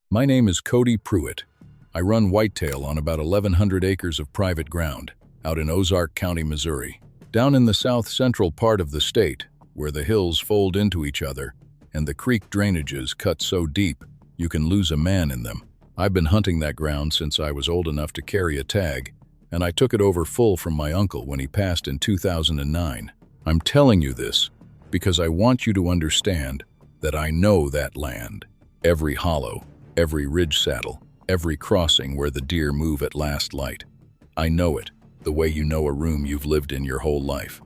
My name is Cody Pruitt. I run whitetail on about 1,100 acres of private ground out in Ozark County, Missouri, down in the south-central part of the state, where the hills fold into each other and the creek drainages cut so deep you can lose a man in them. I've been hunting that ground since I was old enough to carry a tag, and I took it over full from my uncle when he passed in 2009. I'm telling you this because I want you to understand that I know that land. Every hollow, every ridge saddle, every crossing where the deer move at last light. I know it, the way you know a room you've lived in your whole life.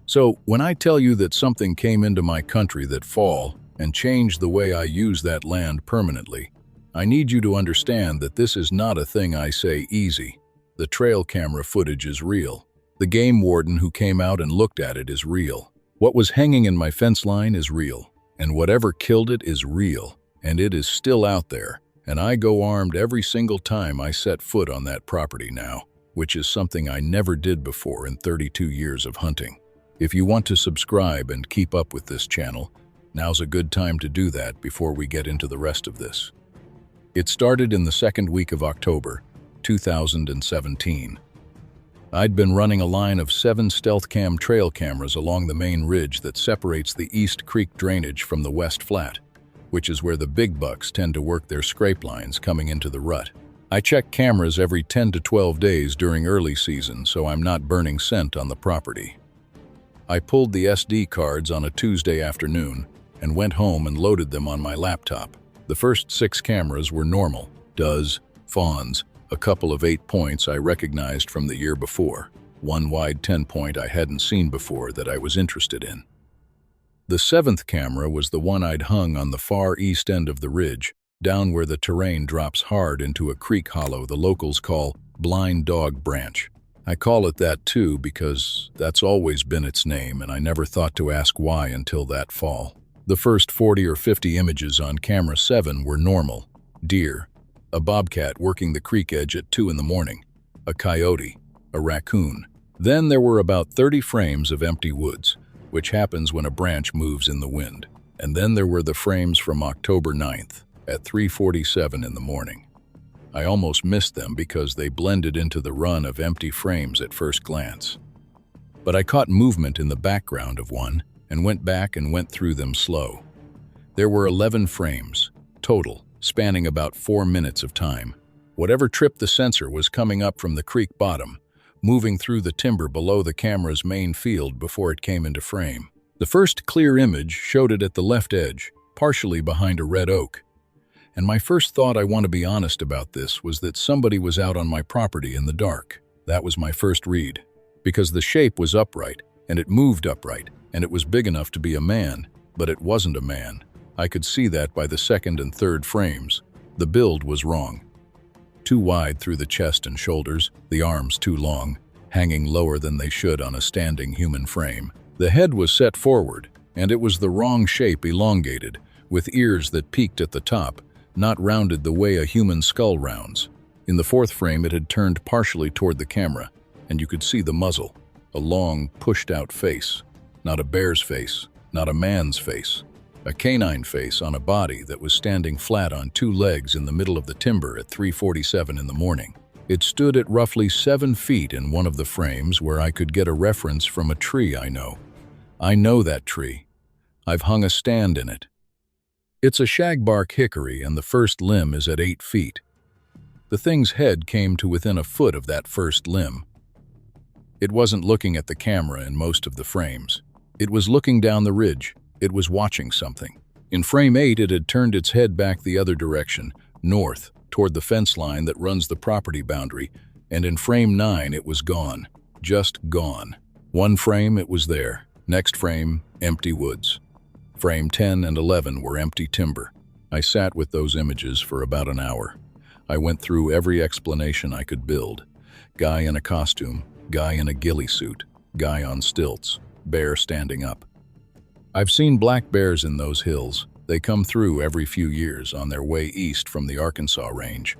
So when I tell you that something came into my country that fall and changed the way I use that land permanently, I need you to understand that this is not a thing I say easy. The trail camera footage is real. The game warden who came out and looked at it is real. What was hanging in my fence line is real, and whatever killed it is real, and it is still out there, and I go armed every single time I set foot on that property now, which is something I never did before in 32 years of hunting. If you want to subscribe and keep up with this channel, now's a good time to do that before we get into the rest of this. It started in the second week of October, 2017. I'd been running a line of 7 stealth cam trail cameras along the main ridge that separates the East Creek drainage from the West Flat, which is where the big bucks tend to work their scrape lines coming into the rut. I check cameras every 10 to 12 days during early season, so I'm not burning scent on the property. I pulled the SD cards on a Tuesday afternoon and went home and loaded them on my laptop. The first 6 cameras were normal, does, fawns, a couple of 8 points I recognized from the year before, one wide 10-point I hadn't seen before that I was interested in. The 7th camera was the one I'd hung on the far east end of the ridge, down where the terrain drops hard into a creek hollow the locals call Blind Dog Branch. I call it that too because that's always been its name, and I never thought to ask why until that fall. The first 40 or 50 images on camera 7 were normal: deer, a bobcat working the creek edge at 2 in the morning, a coyote, a raccoon. Then there were about 30 frames of empty woods, which happens when a branch moves in the wind. And then there were the frames from October 9th at 3:47 in the morning. I almost missed them because they blended into the run of empty frames at first glance. But I caught movement in the background of one and went back and went through them slow. There were 11 frames, total, spanning about 4 minutes of time. Whatever tripped the sensor was coming up from the creek bottom, moving through the timber below the camera's main field before it came into frame. The first clear image showed it at the left edge, partially behind a red oak. And my first thought, I want to be honest about this, was that somebody was out on my property in the dark. That was my first read, because the shape was upright, and it moved upright, and it was big enough to be a man, but it wasn't a man. I could see that by the second and third frames. The build was wrong. Too wide through the chest and shoulders, the arms too long, hanging lower than they should on a standing human frame. The head was set forward, and it was the wrong shape, elongated, with ears that peaked at the top, not rounded the way a human skull rounds. In the 4th frame it had turned partially toward the camera, and you could see the muzzle, a long, pushed-out face. Not a bear's face, not a man's face. A canine face on a body that was standing flat on 2 legs in the middle of the timber at 3:47 in the morning. It stood at roughly 7 feet in one of the frames where I could get a reference from a tree I know. I know that tree. I've hung a stand in it. It's a shagbark hickory, and the first limb is at 8 feet. The thing's head came to within a foot of that first limb. It wasn't looking at the camera in most of the frames. It was looking down the ridge. It was watching something. In frame 8, it had turned its head back the other direction, north, toward the fence line that runs the property boundary, and in frame 9, it was gone. Just gone. One frame, it was there. Next frame, empty woods. Frame 10 and 11 were empty timber. I sat with those images for about an hour. I went through every explanation I could build. Guy in a costume, guy in a ghillie suit, guy on stilts, bear standing up. I've seen black bears in those hills. They come through every few years on their way east from the Arkansas range.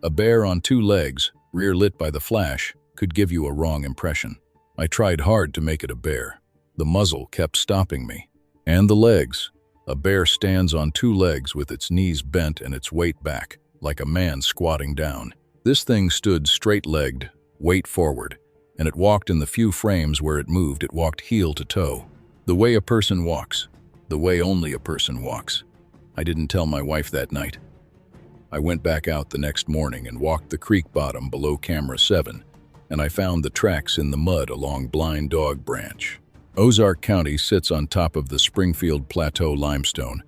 A bear on 2 legs, rear lit by the flash, could give you a wrong impression. I tried hard to make it a bear. The muzzle kept stopping me. And the legs. A bear stands on two legs with its knees bent and its weight back, like a man squatting down. This thing stood straight-legged, weight forward, and it walked in the few frames where it moved. It walked heel to toe. The way a person walks. The way only a person walks. I didn't tell my wife that night. I went back out the next morning and walked the creek bottom below camera 7, and I found the tracks in the mud along Blind Dog Branch. Ozark County sits on top of the Springfield Plateau limestone,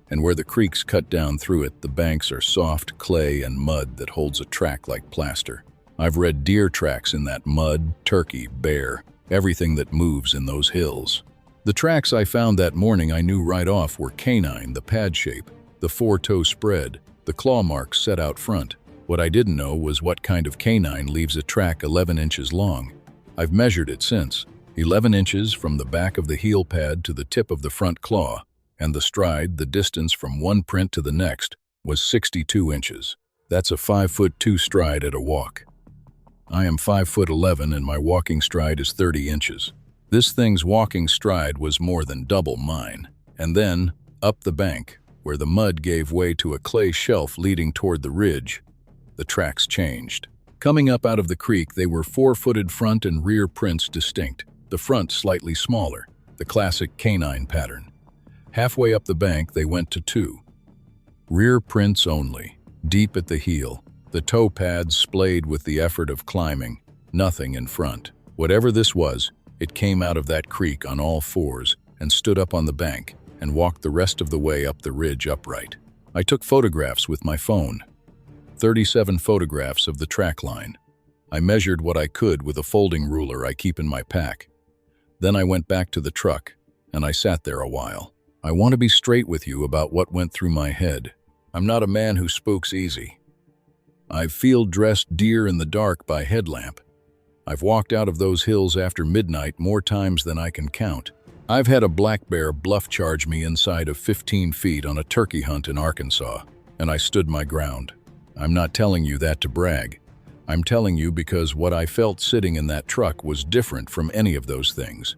and where the creeks cut down through it, the banks are soft clay and mud that holds a track like plaster. I've read deer tracks in that mud, turkey, bear, everything that moves in those hills. The tracks I found that morning I knew right off were canine, the pad shape, the four-toe spread, the claw marks set out front. What I didn't know was what kind of canine leaves a track 11 inches long. I've measured it since. 11 inches from the back of the heel pad to the tip of the front claw, and the stride, the distance from one print to the next, was 62 inches. That's a 5'2" stride at a walk. I am 5'11" and my walking stride is 30 inches. This thing's walking stride was more than double mine. And then, up the bank, where the mud gave way to a clay shelf leading toward the ridge, the tracks changed. Coming up out of the creek, they were four-footed front and rear prints distinct. The front slightly smaller, the classic canine pattern. Halfway up the bank, they went to 2. Rear prints only, deep at the heel, the toe pads splayed with the effort of climbing, nothing in front. Whatever this was, it came out of that creek on all fours and stood up on the bank and walked the rest of the way up the ridge upright. I took photographs with my phone. 37 photographs of the track line. I measured what I could with a folding ruler I keep in my pack. Then I went back to the truck, and I sat there a while. I want to be straight with you about what went through my head. I'm not a man who spooks easy. I've field-dressed deer in the dark by headlamp. I've walked out of those hills after midnight more times than I can count. I've had a black bear bluff charge me inside of 15 feet on a turkey hunt in Arkansas, and I stood my ground. I'm not telling you that to brag. I'm telling you because what I felt sitting in that truck was different from any of those things.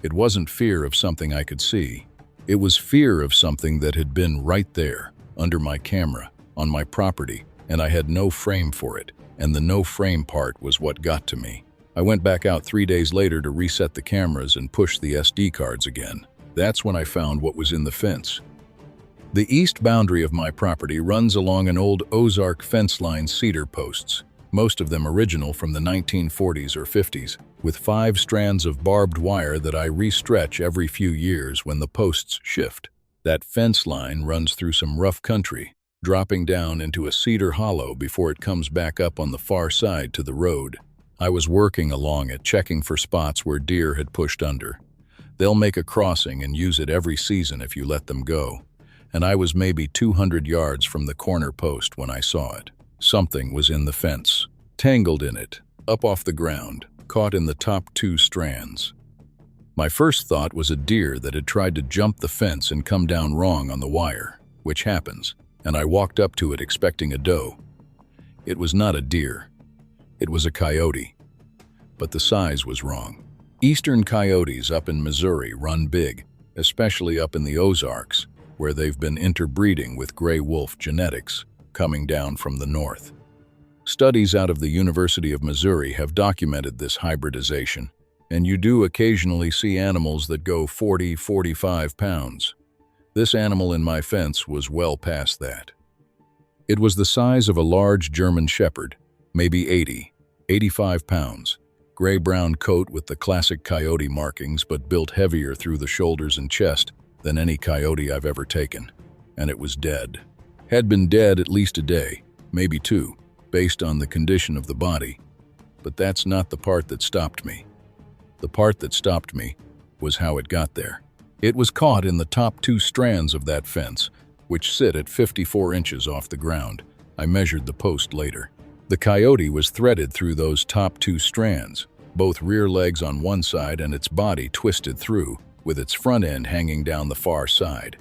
It wasn't fear of something I could see. It was fear of something that had been right there, under my camera, on my property, and I had no frame for it, and the no frame part was what got to me. I went back out 3 days later to reset the cameras and push the SD cards again. That's when I found what was in the fence. The east boundary of my property runs along an old Ozark fence line cedar posts, most of them original from the 1940s or 50s, with 5 strands of barbed wire that I re-stretch every few years when the posts shift. That fence line runs through some rough country, dropping down into a cedar hollow before it comes back up on the far side to the road. I was working along it, checking for spots where deer had pushed under. They'll make a crossing and use it every season if you let them go. And I was maybe 200 yards from the corner post when I saw it. Something was in the fence, tangled in it, up off the ground, caught in the top 2 strands. My first thought was a deer that had tried to jump the fence and come down wrong on the wire, which happens, and I walked up to it expecting a doe. It was not a deer. It was a coyote, but the size was wrong. Eastern coyotes up in Missouri run big, especially up in the Ozarks, where they've been interbreeding with gray wolf genetics coming down from the north. Studies out of the University of Missouri have documented this hybridization, and you do occasionally see animals that go 40-45 pounds. This animal in my fence was well past that. It was the size of a large German shepherd, maybe 85 pounds, gray-brown coat with the classic coyote markings but built heavier through the shoulders and chest than any coyote I've ever taken, and it was dead. Had been dead at least a day, maybe 2, based on the condition of the body. But that's not the part that stopped me. The part that stopped me was how it got there. It was caught in the top 2 strands of that fence, which sit at 54 inches off the ground. I measured the post later. The coyote was threaded through those top 2 strands, both rear legs on one side and its body twisted through, with its front end hanging down the far side.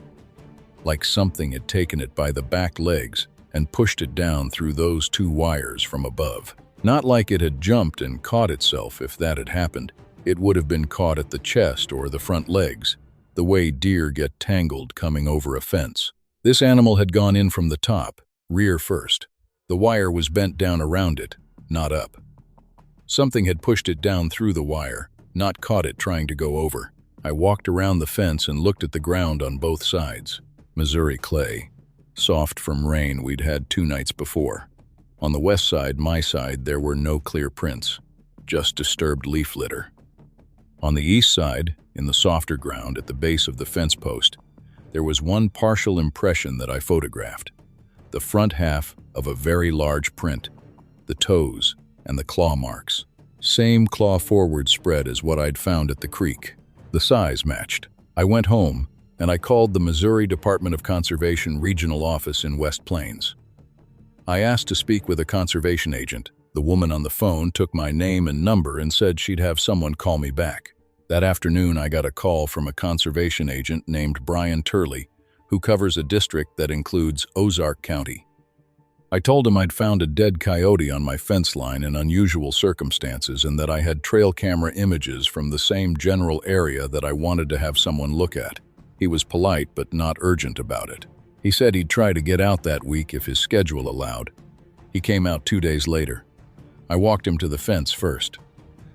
Like something had taken it by the back legs and pushed it down through those 2 wires from above. Not like it had jumped and caught itself. If that had happened, it would have been caught at the chest or the front legs. the way deer get tangled coming over a fence. This animal had gone in from the top, rear first. The wire was bent down around it, not up. Something had pushed it down through the wire, not caught it trying to go over. I walked around the fence and looked at the ground on both sides. Missouri clay, soft from rain we'd had 2 nights before. On the west side, my side, there were no clear prints, just disturbed leaf litter. On the east side, in the softer ground at the base of the fence post, there was one partial impression that I photographed. The front half of a very large print, the toes and the claw marks. Same claw forward spread as what I'd found at the creek. The size matched. I went home and I called the Missouri Department of Conservation Regional Office in West Plains. I asked to speak with a conservation agent. The woman on the phone took my name and number and said she'd have someone call me back. That afternoon, I got a call from a conservation agent named Brian Turley, who covers a district that includes Ozark County. I told him I'd found a dead coyote on my fence line in unusual circumstances and that I had trail camera images from the same general area that I wanted to have someone look at. He was polite but not urgent about it. He said he'd try to get out that week if his schedule allowed. He came out 2 days later. I walked him to the fence first.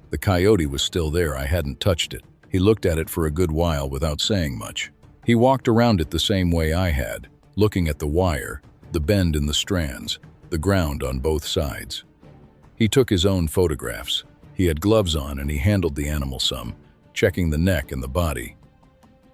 The coyote was still there. I hadn't touched it. He looked at it for a good while without saying much. He walked around it the same way I had, looking at the wire, the bend in the strands, the ground on both sides. He took his own photographs. He had gloves on and he handled the animal some, checking the neck and the body.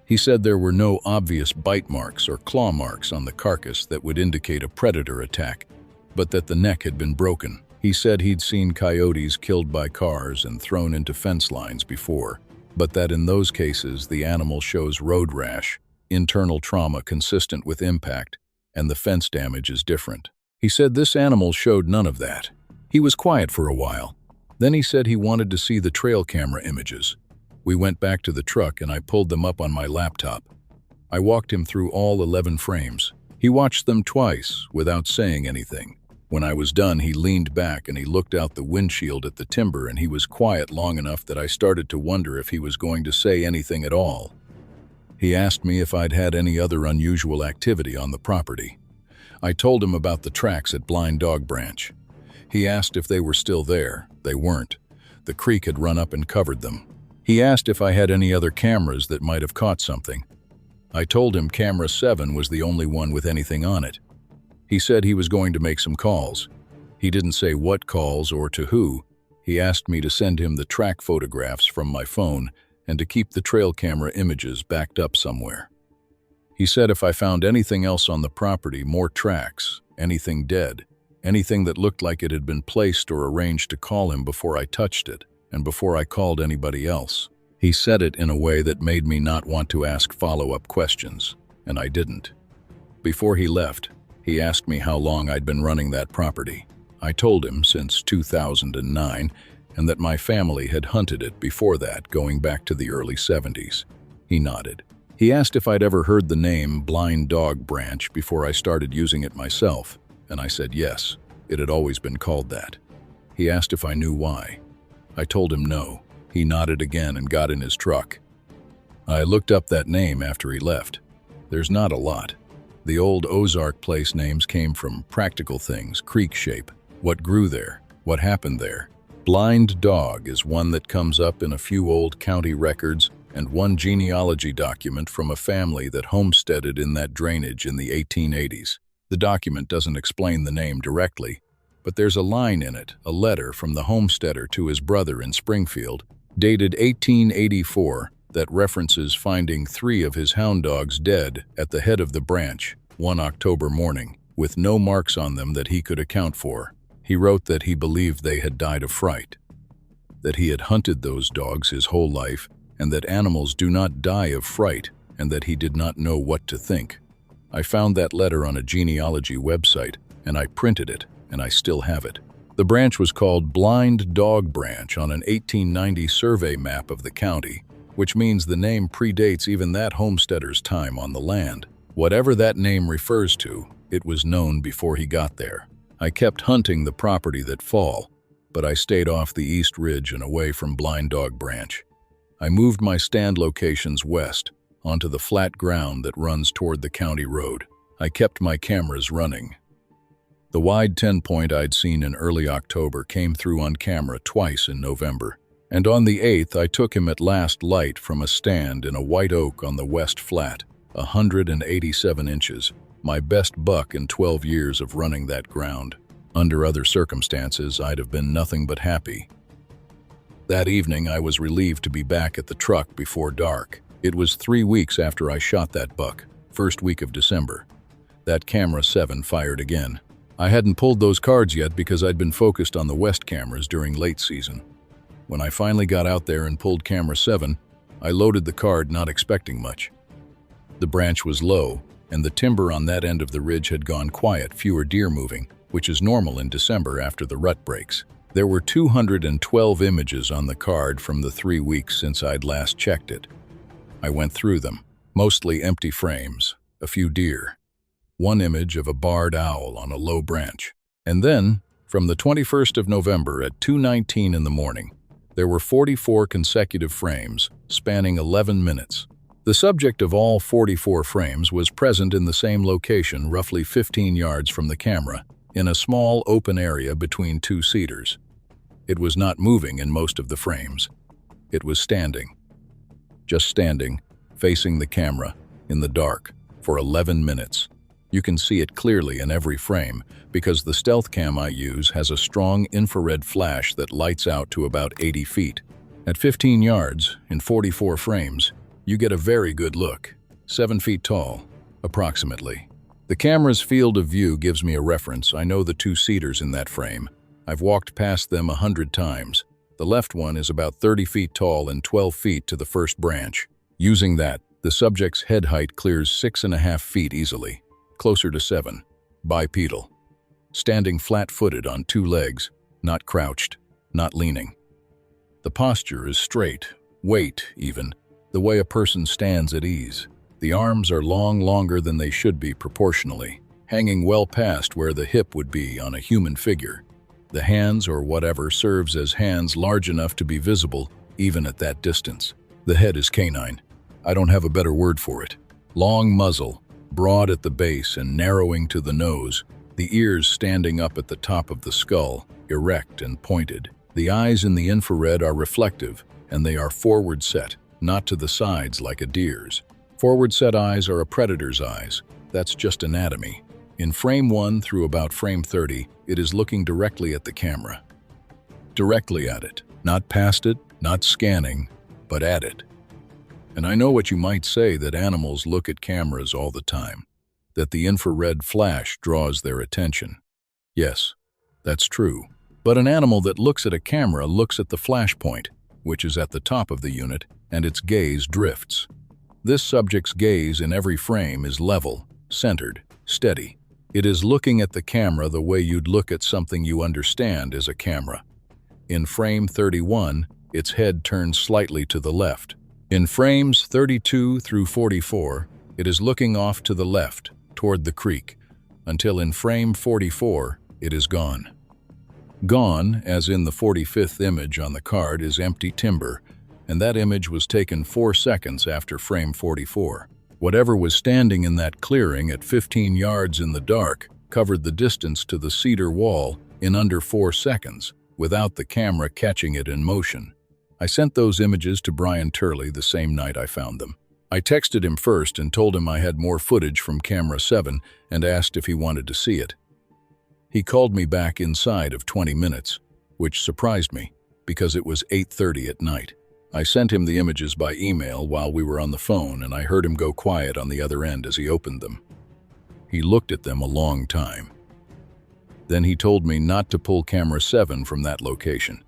He said there were no obvious bite marks or claw marks on the carcass that would indicate a predator attack, but that the neck had been broken. He said he'd seen coyotes killed by cars and thrown into fence lines before, but that in those cases the animal shows road rash, internal trauma consistent with impact, and the fence damage is different. He said this animal showed none of that. He was quiet for a while. Then he said he wanted to see the trail camera images. We went back to the truck and I pulled them up on my laptop. I walked him through all 11 frames. He watched them twice without saying anything. When I was done, he leaned back and he looked out the windshield at the timber, and he was quiet long enough that I started to wonder if he was going to say anything at all. He asked me if I'd had any other unusual activity on the property. I told him about the tracks at Blind Dog Branch. He asked if they were still there. They weren't. The creek had run up and covered them. He asked if I had any other cameras that might have caught something. I told him camera 7 was the only one with anything on it. He said he was going to make some calls. He didn't say what calls or to who. He asked me to send him the track photographs from my phone and to keep the trail camera images backed up somewhere. He said if I found anything else on the property, more tracks, anything dead, anything that looked like it had been placed or arranged, to call him before I touched it and before I called anybody else. He said it in a way that made me not want to ask follow-up questions, and I didn't. Before he left, he asked me how long I'd been running that property. I told him since 2009, and that my family had hunted it before that, going back to the early 70s. He nodded. He asked if I'd ever heard the name Blind Dog Branch before I started using it myself, and I said yes, it had always been called that. He asked if I knew why. I told him no. He nodded again and got in his truck. I looked up that name after he left. There's not a lot. The old Ozark place names came from practical things, creek shape, what grew there, what happened there. Blind Dog is one that comes up in a few old county records and one genealogy document from a family that homesteaded in that drainage in the 1880s. The document doesn't explain the name directly, but there's a line in it, a letter from the homesteader to his brother in Springfield, dated 1884, that references finding 3 of his hound dogs dead at the head of the branch one October morning, with no marks on them that he could account for. He wrote that he believed they had died of fright, that he had hunted those dogs his whole life, and that animals do not die of fright, and that he did not know what to think. I found that letter on a genealogy website, and I printed it, and I still have it. The branch was called Blind Dog Branch on an 1890 survey map of the county, which means the name predates even that homesteader's time on the land. Whatever that name refers to, it was known before he got there. I kept hunting the property that fall, but I stayed off the East Ridge and away from Blind Dog Branch. I moved my stand locations west, onto the flat ground that runs toward the county road. I kept my cameras running. The wide 10-point I'd seen in early October came through on camera twice in November, and on the 8th I took him at last light from a stand in a white oak on the west flat, 187 inches, my best buck in 12 years of running that ground. Under other circumstances, I'd have been nothing but happy. That evening, I was relieved to be back at the truck before dark. It was 3 weeks after I shot that buck, first week of December. That camera 7 fired again. I hadn't pulled those cards yet because I'd been focused on the west cameras during late season. When I finally got out there and pulled camera 7, I loaded the card not expecting much. The branch was low, and the timber on that end of the ridge had gone quiet, fewer deer moving, which is normal in December after the rut breaks. There were 212 images on the card from the 3 weeks since I'd last checked it. I went through them, mostly empty frames, a few deer, one image of a barred owl on a low branch. And then, from the 21st of November at 2:19 in the morning, there were 44 consecutive frames, spanning 11 minutes. The subject of all 44 frames was present in the same location, roughly 15 yards from the camera, in a small open area between two cedars. It was not moving in most of the frames. It was standing. Just standing, facing the camera, in the dark, for 11 minutes. You can see it clearly in every frame because the stealth cam I use has a strong infrared flash that lights out to about 80 feet. At 15 yards, in 44 frames, you get a very good look, 7 feet tall, approximately. The camera's field of view gives me a reference. I know the two cedars in that frame. I've walked past them 100 times. The left one is about 30 feet tall and 12 feet to the first branch. Using that, the subject's head height clears 6.5 feet easily, closer to 7. Bipedal. Standing flat-footed on 2 legs, not crouched, not leaning. The posture is straight, weight even, the way a person stands at ease. The arms are longer than they should be proportionally, hanging well past where the hip would be on a human figure. The hands or whatever serves as hands large enough to be visible even at that distance. The head is canine. I don't have a better word for it. Long muzzle, broad at the base and narrowing to the nose, the ears standing up at the top of the skull, erect and pointed. The eyes in the infrared are reflective, and they are forward set, not to the sides like a deer's. Forward set eyes are a predator's eyes. That's just anatomy. In frame 1 through about frame 30, it is looking directly at the camera. Directly at it. Not past it, not scanning, but at it. And I know what you might say, that animals look at cameras all the time, that the infrared flash draws their attention. Yes, that's true. But an animal that looks at a camera looks at the flash point, which is at the top of the unit, and its gaze drifts. This subject's gaze in every frame is level, centered, steady. It is looking at the camera the way you'd look at something you understand as a camera. In frame 31, its head turns slightly to the left. In frames 32 through 44, it is looking off to the left, toward the creek, until in frame 44, it is gone. Gone, as in the 45th image on the card, is empty timber, and that image was taken 4 seconds after frame 44. Whatever was standing in that clearing at 15 yards in the dark covered the distance to the cedar wall in under 4 seconds, without the camera catching it in motion. I sent those images to Brian Turley the same night I found them. I texted him first and told him I had more footage from camera 7 and asked if he wanted to see it. He called me back inside of 20 minutes, which surprised me because it was 8:30 at night. I sent him the images by email while we were on the phone, and I heard him go quiet on the other end as he opened them. He looked at them a long time. Then he told me not to pull camera 7 from that location.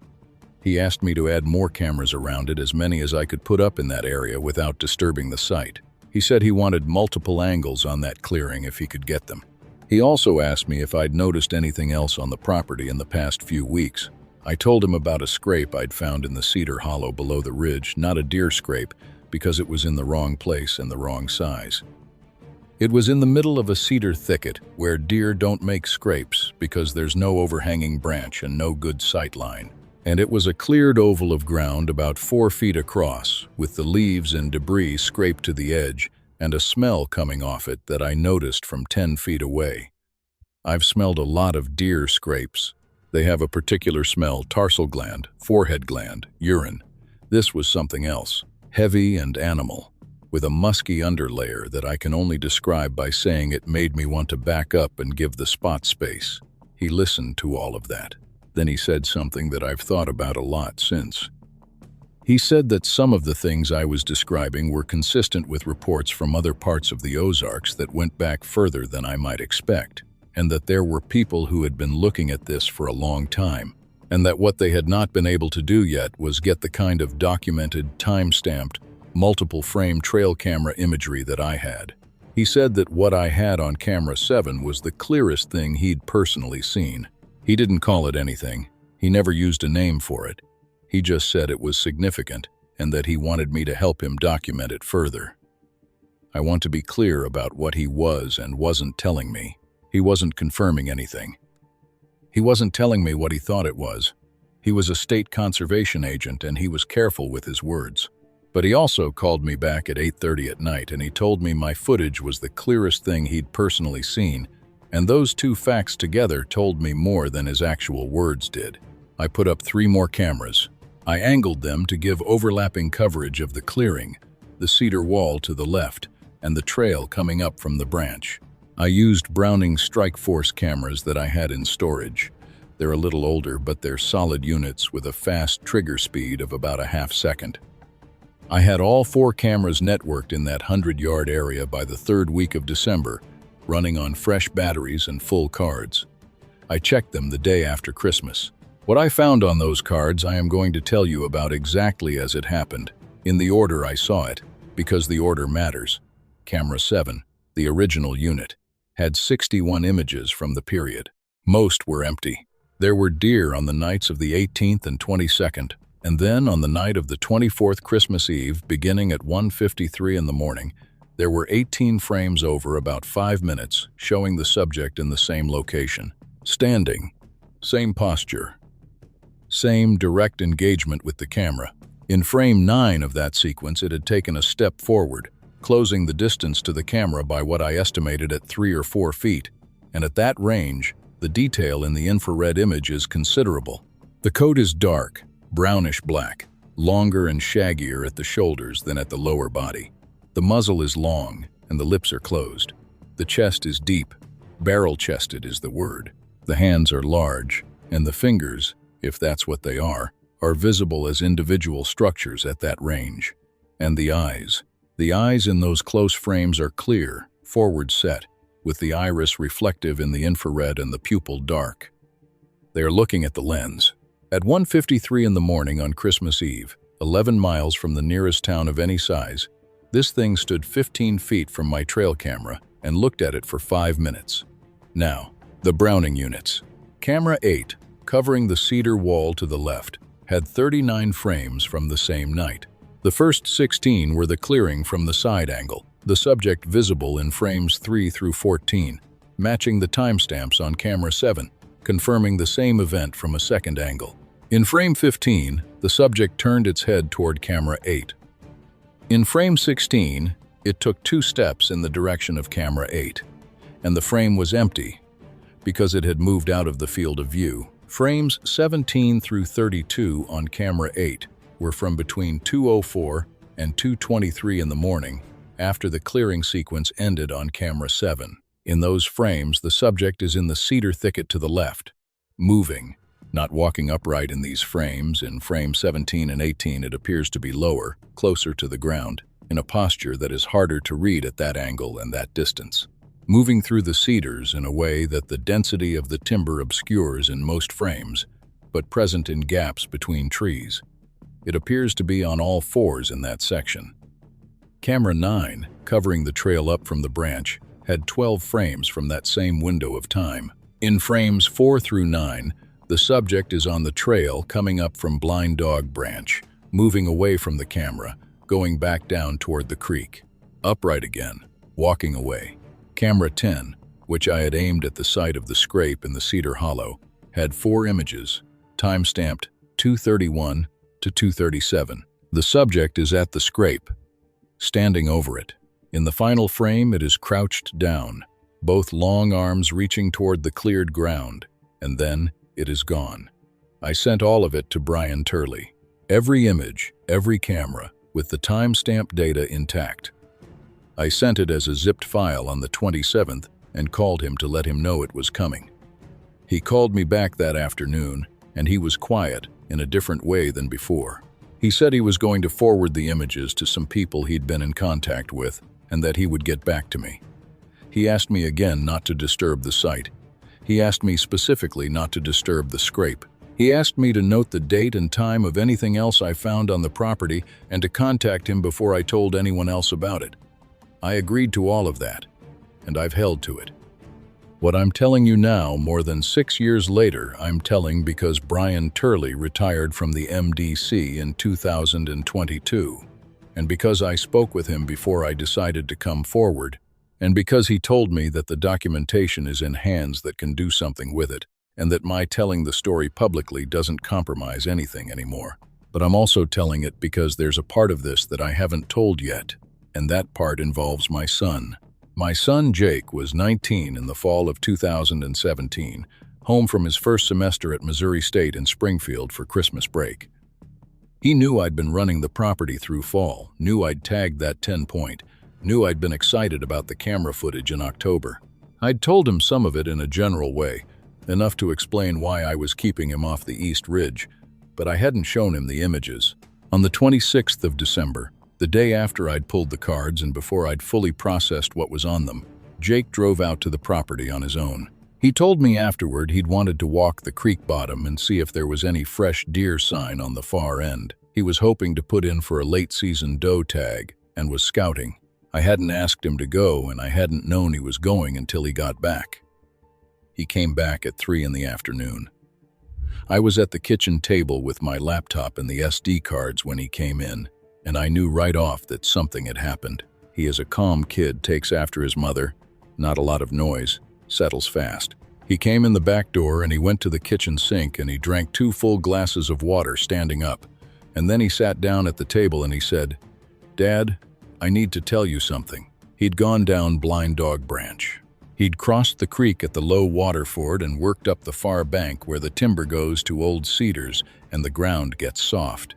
He asked me to add more cameras around it, as many as I could put up in that area without disturbing the site. He said he wanted multiple angles on that clearing if he could get them. He also asked me if I'd noticed anything else on the property in the past few weeks. I told him about a scrape I'd found in the cedar hollow below the ridge, not a deer scrape, because it was in the wrong place and the wrong size. It was in the middle of a cedar thicket where deer don't make scrapes because there's no overhanging branch and no good sight line. and it was a cleared oval of ground about 4 feet across, with the leaves and debris scraped to the edge and a smell coming off it that I noticed from 10 feet away. I've smelled a lot of deer scrapes. They have a particular smell: tarsal gland, forehead gland, urine. This was something else, heavy and animal, with a musky underlayer that I can only describe by saying it made me want to back up and give the spot space. He listened to all of that. Then he said something that I've thought about a lot since. He said that some of the things I was describing were consistent with reports from other parts of the Ozarks that went back further than I might expect, and that there were people who had been looking at this for a long time, and that what they had not been able to do yet was get the kind of documented, time-stamped, multiple-frame trail camera imagery that I had. He said that what I had on camera 7 was the clearest thing he'd personally seen. He didn't call it anything. He never used a name for it. He just said it was significant and that he wanted me to help him document it further. I want to be clear about what he was and wasn't telling me. He wasn't confirming anything. He wasn't telling me what he thought it was. He was a state conservation agent and he was careful with his words. But he also called me back at 8:30 at night and he told me my footage was the clearest thing he'd personally seen, and those two facts together told me more than his actual words did. I put up 3 more cameras. I angled them to give overlapping coverage of the clearing, the cedar wall to the left, and the trail coming up from the branch. I used Browning Strike Force cameras that I had in storage. They're a little older, but they're solid units with a fast trigger speed of about a half second. I had all 4 cameras networked in that 100-yard area by the 3rd week of December, running on fresh batteries and full cards. I checked them the day after Christmas. What I found on those cards I am going to tell you about exactly as it happened, in the order I saw it, because the order matters. Camera 7, the original unit, had 61 images from the period. Most were empty. There were deer on the nights of the 18th and 22nd, and then on the night of the 24th, Christmas Eve, beginning at 1:53 in the morning, there were 18 frames over about 5 minutes, showing the subject in the same location. Standing, same posture, same direct engagement with the camera. In frame 9 of that sequence, it had taken a step forward, closing the distance to the camera by what I estimated at 3 or 4 feet, and at that range, the detail in the infrared image is considerable. The coat is dark, brownish-black, longer and shaggier at the shoulders than at the lower body. The muzzle is long, and the lips are closed. The chest is deep, barrel-chested is the word. The hands are large, and the fingers, if that's what they are visible as individual structures at that range. And the eyes in those close frames are clear, forward set, with the iris reflective in the infrared and the pupil dark. They are looking at the lens. At 1:53 in the morning on Christmas Eve, 11 miles from the nearest town of any size, this thing stood 15 feet from my trail camera and looked at it for 5 minutes. Now, the Browning units. Camera 8, covering the cedar wall to the left, had 39 frames from the same night. The first 16 were the clearing from the side angle, the subject visible in frames 3 through 14, matching the timestamps on camera 7, confirming the same event from a second angle. In frame 15, the subject turned its head toward camera 8. In frame 16, it took 2 steps in the direction of camera 8, and the frame was empty because it had moved out of the field of view. Frames 17 through 32 on camera 8 were from between 2:04 and 2:23 in the morning, after the clearing sequence ended on camera 7. In those frames, the subject is in the cedar thicket to the left, moving, not walking upright in these frames. In frame 17 and 18, it appears to be lower, closer to the ground, in a posture that is harder to read at that angle and that distance. Moving through the cedars in a way that the density of the timber obscures in most frames, but present in gaps between trees. It appears to be on all 4s in that section. Camera 9, covering the trail up from the branch, had 12 frames from that same window of time. In frames 4 through 9, the subject is on the trail coming up from Blind Dog Branch, moving away from the camera, going back down toward the creek. Upright again, walking away. Camera 10, which I had aimed at the site of the scrape in the cedar hollow, had 4 images, time-stamped 2:31 to 2:37. The subject is at the scrape, standing over it. In the final frame, it is crouched down, both long arms reaching toward the cleared ground, and then it is gone. I sent all of it to Brian Turley. Every image, every camera, with the timestamp data intact. I sent it as a zipped file on the 27th and called him to let him know it was coming. He called me back that afternoon, and he was quiet in a different way than before. He said he was going to forward the images to some people he'd been in contact with, and that he would get back to me. He asked me again not to disturb the site. He asked me specifically not to disturb the scrape. He asked me to note the date and time of anything else I found on the property and to contact him before I told anyone else about it. I agreed to all of that, and I've held to it. What I'm telling you now, more than 6 years later, I'm telling because Brian Turley retired from the MDC in 2022, and because I spoke with him before I decided to come forward, and because he told me that the documentation is in hands that can do something with it, and that my telling the story publicly doesn't compromise anything anymore. But I'm also telling it because there's a part of this that I haven't told yet, and that part involves my son. My son Jake was 19 in the fall of 2017, home from his first semester at Missouri State in Springfield for Christmas break. He knew I'd been running the property through fall, knew I'd tagged that 10-point, knew I'd been excited about the camera footage in October. I'd told him some of it in a general way, enough to explain why I was keeping him off the East Ridge, but I hadn't shown him the images. On the 26th of December, the day after I'd pulled the cards and before I'd fully processed what was on them, Jake drove out to the property on his own. He told me afterward he'd wanted to walk the creek bottom and see if there was any fresh deer sign on the far end. He was hoping to put in for a late-season doe tag and was scouting. I hadn't asked him to go, and I hadn't known he was going until he got back. He came back at 3 in the afternoon. I was at the kitchen table with my laptop and the SD cards when he came in, and I knew right off that something had happened. He is a calm kid, takes after his mother, not a lot of noise, settles fast. He came in the back door and he went to the kitchen sink and he drank 2 full glasses of water standing up. And then he sat down at the table and he said, "Dad, I need to tell you something." He'd gone down Blind Dog Branch. He'd crossed the creek at the low water ford and worked up the far bank where the timber goes to old cedars and the ground gets soft.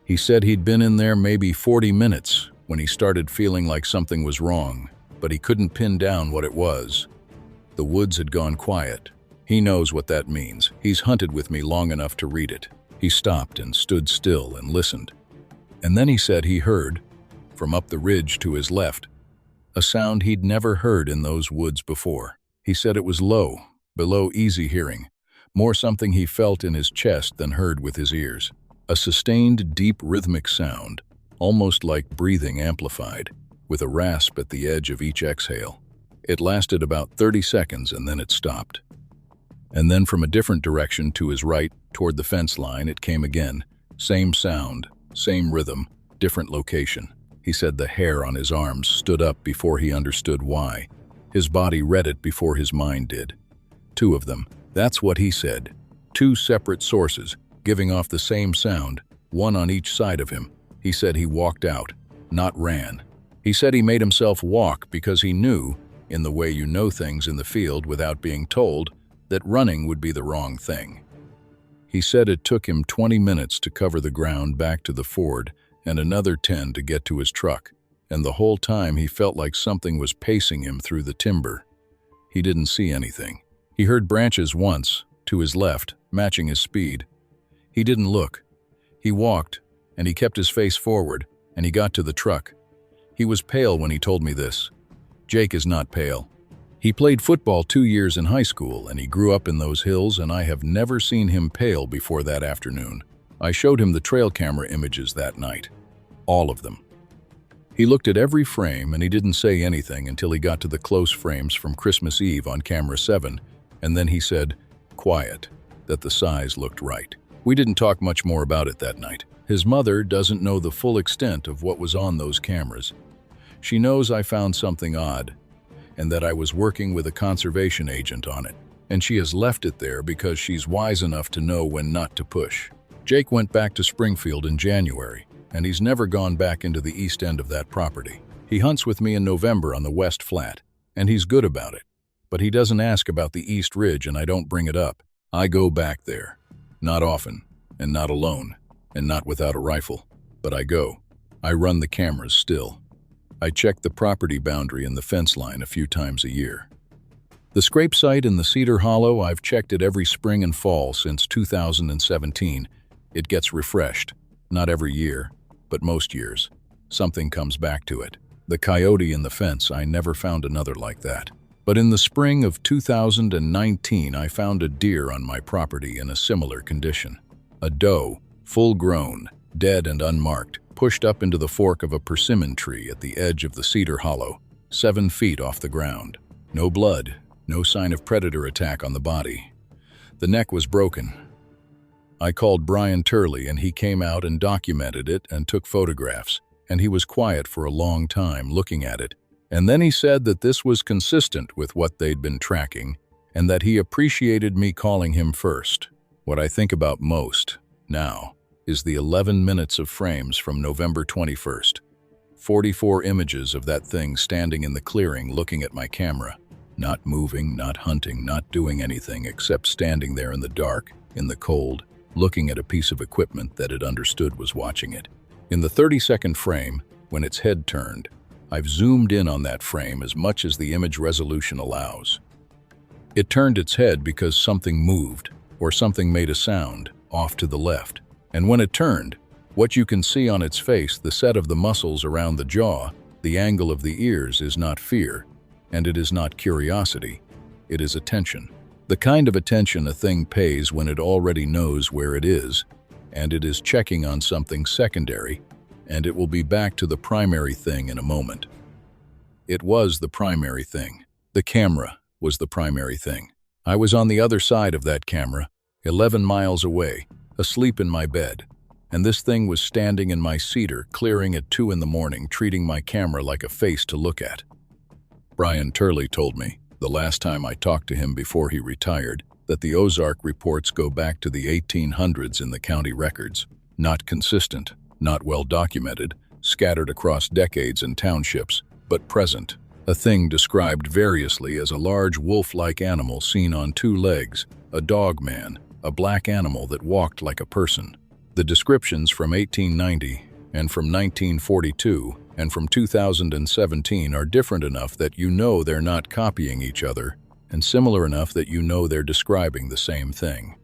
He said he'd been in there maybe 40 minutes when he started feeling like something was wrong, but he couldn't pin down what it was. The woods had gone quiet. He knows what that means. He's hunted with me long enough to read it. He stopped and stood still and listened. And then he said he heard, from up the ridge to his left, a sound he'd never heard in those woods before. He said it was low, below easy hearing, more something he felt in his chest than heard with his ears. A sustained, deep rhythmic sound, almost like breathing amplified, with a rasp at the edge of each exhale. It lasted about 30 seconds and then it stopped. And then from a different direction to his right, toward the fence line, it came again. Same sound, same rhythm, different location. He said the hair on his arms stood up before he understood why. His body read it before his mind did. 2 of them, that's what he said. 2 separate sources, giving off the same sound, one on each side of him. He said he walked out, not ran. He said he made himself walk because he knew, in the way you know things in the field without being told, that running would be the wrong thing. He said it took him 20 minutes to cover the ground back to the ford and another 10 to get to his truck, and the whole time he felt like something was pacing him through the timber. He didn't see anything. He heard branches once, to his left, matching his speed. He didn't look. He walked, and he kept his face forward, and he got to the truck. He was pale when he told me this. Jake is not pale. He played football 2 years in high school, and he grew up in those hills, and I have never seen him pale before that afternoon. I showed him the trail camera images that night. All of them. He looked at every frame, and he didn't say anything until he got to the close frames from Christmas Eve on camera 7, and then he said, quiet, that the size looked right. We didn't talk much more about it that night. His mother doesn't know the full extent of what was on those cameras. She knows I found something odd, and that I was working with a conservation agent on it, and she has left it there because she's wise enough to know when not to push. Jake went back to Springfield in January, and he's never gone back into the east end of that property. He hunts with me in November on the West Flat, and he's good about it. But he doesn't ask about the East Ridge, and I don't bring it up. I go back there. Not often, and not alone, and not without a rifle. But I go. I run the cameras still. I check the property boundary and the fence line a few times a year. The scrape site in the Cedar Hollow, I've checked it every spring and fall since 2017. It gets refreshed. Not every year, but most years. Something comes back to it. The coyote in the fence, I never found another like that. But in the spring of 2019, I found a deer on my property in a similar condition. A doe, full-grown, dead and unmarked, pushed up into the fork of a persimmon tree at the edge of the Cedar Hollow, 7 feet off the ground. No blood, no sign of predator attack on the body. The neck was broken. I called Brian Turley, and he came out and documented it and took photographs, and he was quiet for a long time looking at it. And then he said that this was consistent with what they'd been tracking, and that he appreciated me calling him first. What I think about most now is the 11 minutes of frames from November 21st. 44 images of that thing standing in the clearing looking at my camera. Not moving, not hunting, not doing anything except standing there in the dark, in the cold, looking at a piece of equipment that it understood was watching it. In the 30-second frame, when its head turned, I've zoomed in on that frame as much as the image resolution allows. It turned its head because something moved, or something made a sound, off to the left. And when it turned, what you can see on its face, the set of the muscles around the jaw, the angle of the ears, is not fear, and it is not curiosity. It is attention. The kind of attention a thing pays when it already knows where it is, and it is checking on something secondary, and it will be back to the primary thing in a moment. It was the primary thing. The camera was the primary thing. I was on the other side of that camera, 11 miles away, asleep in my bed, and this thing was standing in my cedar, clearing at 2 in the morning, treating my camera like a face to look at. Brian Turley told me, the last time I talked to him before he retired, that the Ozark reports go back to the 1800s in the county records. Not consistent, not well documented, scattered across decades and townships, but present. A thing described variously as a large wolf-like animal seen on 2 legs, a dogman, a black animal that walked like a person. The descriptions from 1890 and from 1942 and from 2017 are different enough that you know they're not copying each other, and similar enough that you know they're describing the same thing.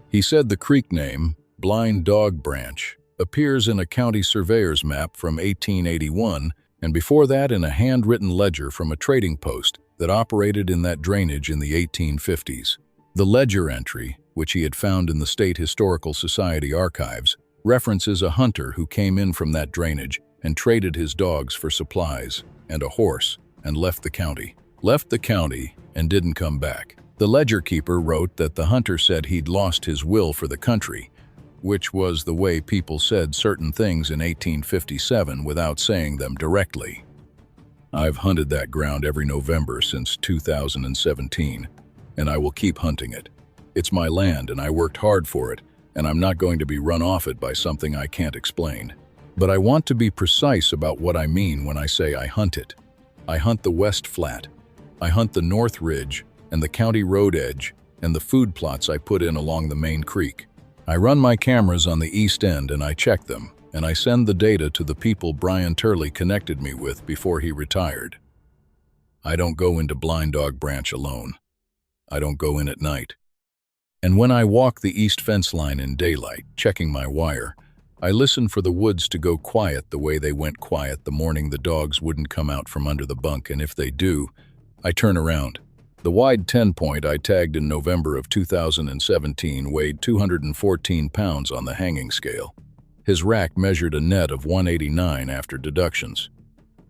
He said the creek name, Blind Dog Branch, appears in a county surveyor's map from 1881, and before that in a handwritten ledger from a trading post that operated in that drainage in the 1850s. The ledger entry, which he had found in the State Historical Society archives, references a hunter who came in from that drainage and traded his dogs for supplies and a horse and left the county. And didn't come back. The ledger keeper wrote that the hunter said he'd lost his will for the country, which was the way people said certain things in 1857 without saying them directly. I've hunted that ground every November since 2017, and I will keep hunting it. It's my land, and I worked hard for it, and I'm not going to be run off it by something I can't explain. But I want to be precise about what I mean when I say I hunt it. I hunt the West Flat. I hunt the North Ridge and the county road edge and the food plots I put in along the main creek. I run my cameras on the east end and I check them, and I send the data to the people Brian Turley connected me with before he retired. I don't go into Blind Dog Branch alone. I don't go in at night. And when I walk the east fence line in daylight, checking my wire, I listen for the woods to go quiet the way they went quiet the morning the dogs wouldn't come out from under the bunk, and if they do, I turn around. The wide 10-point I tagged in November of 2017 weighed 214 pounds on the hanging scale. His rack measured a net of 189 after deductions.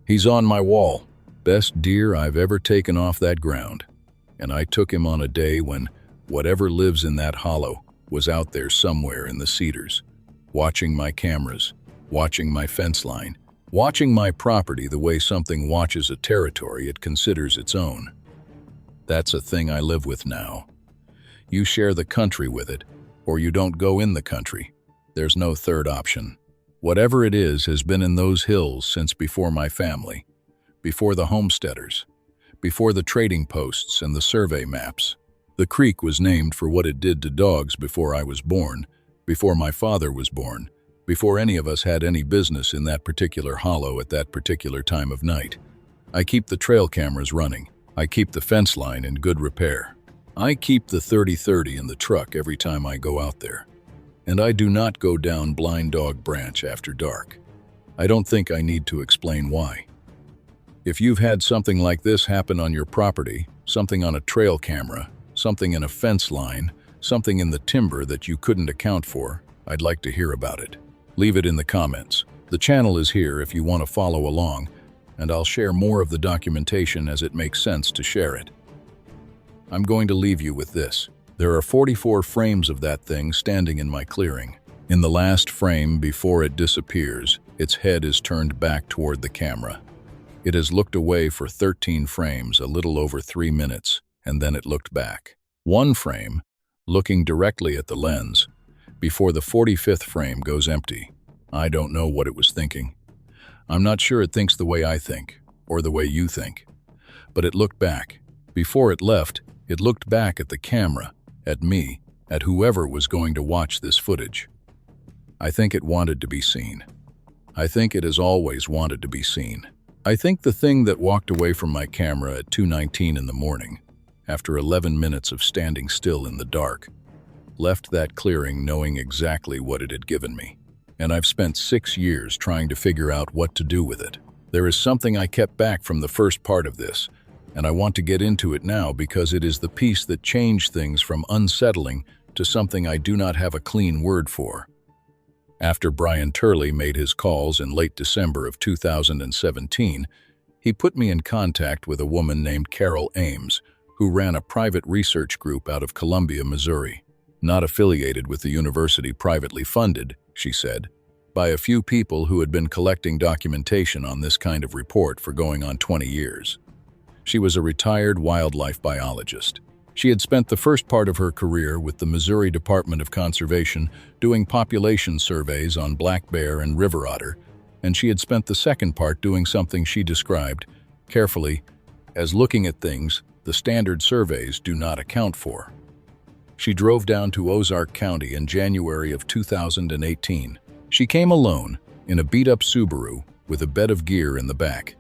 He's on my wall. Best deer I've ever taken off that ground. And I took him on a day when whatever lives in that hollow was out there somewhere in the cedars, watching my cameras, watching my fence line, watching my property the way something watches a territory it considers its own. That's a thing I live with now. You share the country with it, or you don't go in the country. There's no third option. Whatever it is has been in those hills since before my family, before the homesteaders, before the trading posts and the survey maps. The creek was named for what it did to dogs before I was born, before my father was born, before any of us had any business in that particular hollow at that particular time of night. I keep the trail cameras running. I keep the fence line in good repair. I keep the 30-30 in the truck every time I go out there. And I do not go down Blind Dog Branch after dark. I don't think I need to explain why. If you've had something like this happen on your property, something on a trail camera, something in a fence line, something in the timber that you couldn't account for, I'd like to hear about it. Leave it in the comments. The channel is here if you want to follow along, and I'll share more of the documentation as it makes sense to share it. I'm going to leave you with this. There are 44 frames of that thing standing in my clearing. In the last frame, before it disappears, its head is turned back toward the camera. It has looked away for 13 frames, a little over 3 minutes, and then it looked back. One frame, looking directly at the lens, before the 45th frame goes empty. I don't know what it was thinking. I'm not sure it thinks the way I think, or the way you think. But it looked back. Before it left, it looked back at the camera, at me, at whoever was going to watch this footage. I think it wanted to be seen. I think it has always wanted to be seen. I think the thing that walked away from my camera at 2:19 in the morning, after 11 minutes of standing still in the dark, left that clearing knowing exactly what it had given me. And I've spent 6 years trying to figure out what to do with it. There is something I kept back from the first part of this, and I want to get into it now because it is the piece that changed things from unsettling to something I do not have a clean word for. After Brian Turley made his calls in late December of 2017, he put me in contact with a woman named Carol Ames, who ran a private research group out of Columbia, Missouri. Not affiliated with the university, privately funded, she said, by a few people who had been collecting documentation on this kind of report for going on 20 years. She was a retired wildlife biologist. She had spent the first part of her career with the Missouri Department of Conservation doing population surveys on black bear and river otter, and she had spent the second part doing something she described, carefully, as looking at things the standard surveys do not account for. She drove down to Ozark County in January of 2018. She came alone, in a beat-up Subaru, with a bed of gear in the back,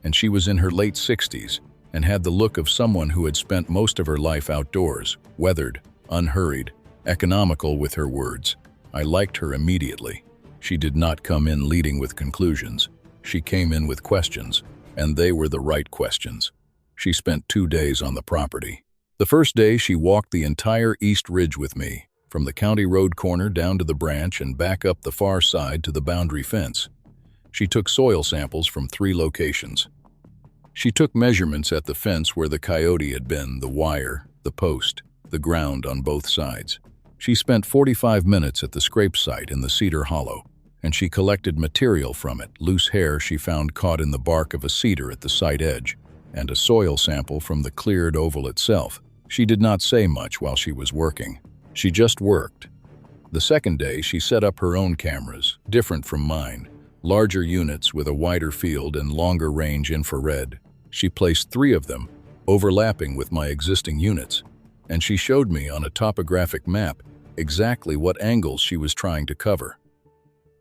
and she was in her late 60s and had the look of someone who had spent most of her life outdoors, weathered, unhurried, economical with her words. I liked her immediately. She did not come in leading with conclusions. She came in with questions, and they were the right questions. She spent 2 days on the property. The first day, she walked the entire East Ridge with me, from the county road corner down to the branch and back up the far side to the boundary fence. She took soil samples from 3 locations. She took measurements at the fence where the coyote had been, the wire, the post, the ground on both sides. She spent 45 minutes at the scrape site in the cedar hollow, and she collected material from it, loose hair she found caught in the bark of a cedar at the site edge, and a soil sample from the cleared oval itself. She did not say much while she was working. She just worked. The second day, she set up her own cameras, different from mine, larger units with a wider field and longer range infrared. She placed 3 of them, overlapping with my existing units, and she showed me on a topographic map exactly what angles she was trying to cover.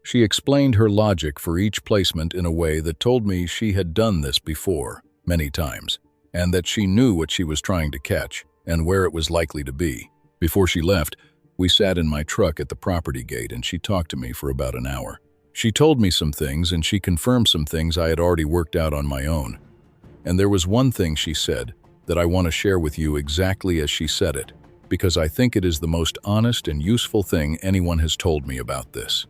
She explained her logic for each placement in a way that told me she had done this before, many times, and that she knew what she was trying to catch and where it was likely to be. Before she left, we sat in my truck at the property gate and she talked to me for about an hour. She told me some things and she confirmed some things I had already worked out on my own. And there was one thing she said that I want to share with you exactly as she said it, because I think it is the most honest and useful thing anyone has told me about this.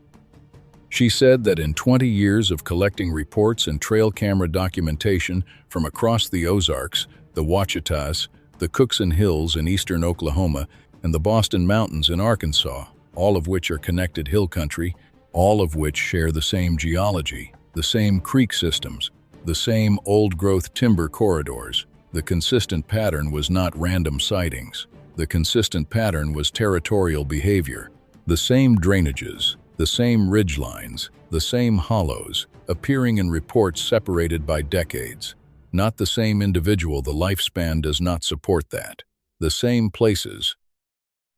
She said that in 20 years of collecting reports and trail camera documentation from across the Ozarks, the Ouachitas, the Cookson Hills in eastern Oklahoma, and the Boston Mountains in Arkansas, all of which are connected hill country, all of which share the same geology, the same creek systems, the same old-growth timber corridors. The consistent pattern was not random sightings. The consistent pattern was territorial behavior. The same drainages, The same ridgelines, the same hollows, appearing in reports separated by decades. Not the same individual, the lifespan does not support that. The same places.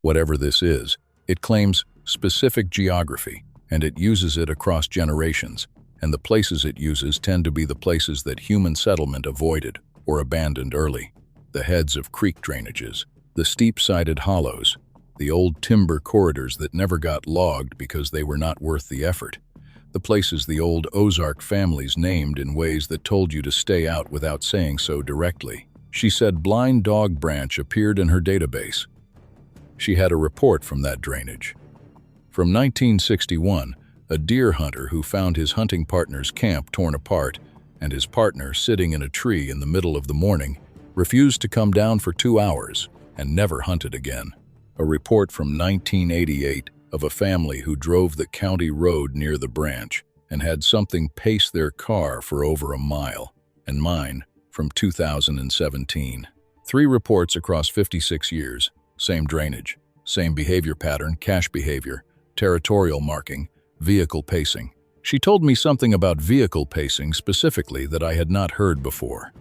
Whatever this is, it claims specific geography, and it uses it across generations, and the places it uses tend to be the places that human settlement avoided or abandoned early. The heads of creek drainages, the steep-sided hollows, the old timber corridors that never got logged because they were not worth the effort, the places the old Ozark families named in ways that told you to stay out without saying so directly. She said Blind Dog Branch appeared in her database. She had a report from that drainage. From 1961, a deer hunter who found his hunting partner's camp torn apart and his partner sitting in a tree in the middle of the morning refused to come down for 2 hours and never hunted again. A report from 1988 of a family who drove the county road near the branch and had something pace their car for over a mile, and mine from 2017. 3 reports across 56 years, same drainage, same behavior pattern, cache behavior, territorial marking, vehicle pacing. She told me something about vehicle pacing specifically that I had not heard before.